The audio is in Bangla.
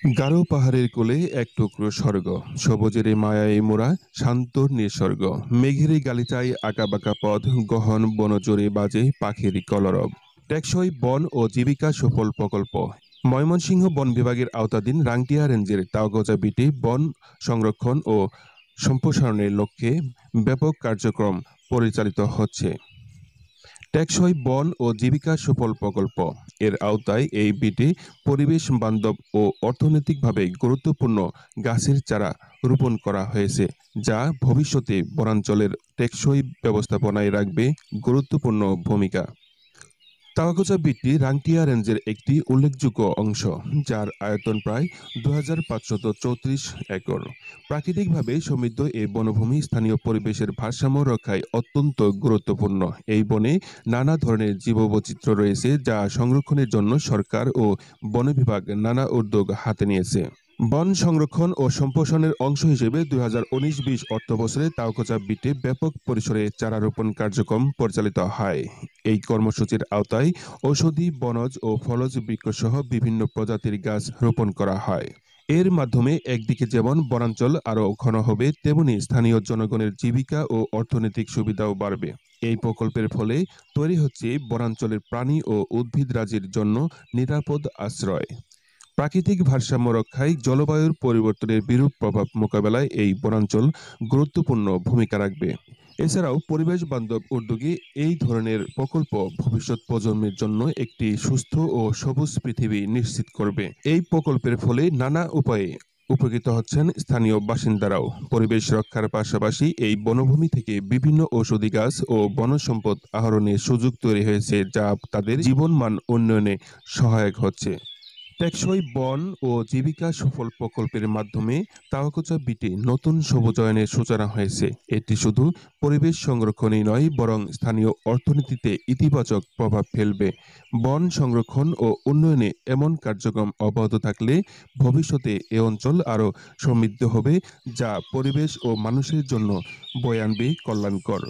গারো পাহাড়ের কোলে এক টুকরো স্বর্গ, সবুজের মায়ায় মোড়া শান্ত নিঃস্বর্গ। মেঘের গালিচায় আঁকাবাঁকা পথ, গহন বনজুড়ে বাজে পাখির কলরব। টেকসই বন ও জীবিকা সফল প্রকল্প। ময়মনসিংহ বন বিভাগের আওতাধীন রাংটিয়া রেঞ্জের তাওগজা বিটে বন সংরক্ষণ ও সম্প্রসারণের লক্ষ্যে ব্যাপক কার্যক্রম পরিচালিত হচ্ছে। টেকসই বন ও জীবিকা সুফল প্রকল্প এর আওতায় এই বিটে পরিবেশ বান্ধব ও অর্থনৈতিকভাবে গুরুত্বপূর্ণ গাছের চারা রোপণ করা হয়েছে, যা ভবিষ্যতে বনাঞ্চলের টেকসই ব্যবস্থাপনায় রাখবে গুরুত্বপূর্ণ ভূমিকা। তাওয়াকোচা বিটটি রাংটিয়া রেঞ্জের একটি উল্লেখযোগ্য অংশ, যার আয়তন প্রায় 2534 একর। প্রাকৃতিকভাবে সমৃদ্ধ এই বনভূমি স্থানীয় পরিবেশের ভারসাম্য রক্ষায় অত্যন্ত গুরুত্বপূর্ণ। এই বনে নানা ধরনের জীববৈচিত্র্য রয়েছে, যা সংরক্ষণের জন্য সরকার ও বন বিভাগ নানা উদ্যোগ হাতে নিয়েছে। বন সংরক্ষণ ও সম্প্রসারণের অংশ হিসেবে 2019-20 অর্থবছরে তাওকোচা বিটে ব্যাপক পরিসরে চারা রোপণ কার্যক্রম পরিচালিত হয়। এই কর্মসূচির আওতায় ঔষধি, বনজ ও ফলজ বৃক্ষসহ বিভিন্ন প্রজাতির গাছ রোপণ করা হয়। এর মাধ্যমে একদিকে যেমন বনাঞ্চল আরও ঘন হবে, তেমনি স্থানীয় জনগণের জীবিকা ও অর্থনৈতিক সুবিধাও বাড়বে। এই প্রকল্পের ফলে তৈরি হচ্ছে বনাঞ্চলের প্রাণী ও উদ্ভিদরাজির জন্য নিরাপদ আশ্রয়। প্রাকৃতিক ভারসাম্য রক্ষায় জলবায়ুর পরিবর্তনের বিরূপ প্রভাব মোকাবেলায় এই বনাঞ্চল গুরুত্বপূর্ণ ভূমিকা রাখবে। এছাড়াও পরিবেশ বান্ধব উদ্যোগে এই ধরনের প্রকল্প ভবিষ্যৎ প্রজন্মের জন্য একটি সুস্থ ও সবুজ পৃথিবী নিশ্চিত করবে। এই প্রকল্পের ফলে নানা উপায়ে উপকৃত হচ্ছেন স্থানীয় বাসিন্দারাও। পরিবেশ রক্ষার পাশাপাশি এই বনভূমি থেকে বিভিন্ন ঔষধি গাছ ও বনজ সম্পদ আহরণের সুযোগ তৈরি হয়েছে, যা তাদের জীবনমান উন্নয়নে সহায়ক হচ্ছে। টেকসই বন ও জীবিকা সফল প্রকল্পের মাধ্যমে তাওয়াকোচা বিটে নতুন সবুজায়নের সূচনা হয়েছে। এটি শুধু পরিবেশ সংরক্ষণই নয়, বরং স্থানীয় অর্থনীতিতে ইতিবাচক প্রভাব ফেলবে। বন সংরক্ষণ ও উন্নয়নে এমন কার্যক্রম অব্যাহত থাকলে ভবিষ্যতে এ অঞ্চল আরও সমৃদ্ধ হবে, যা পরিবেশ ও মানুষের জন্য বয়ে আনবে কল্যাণকর।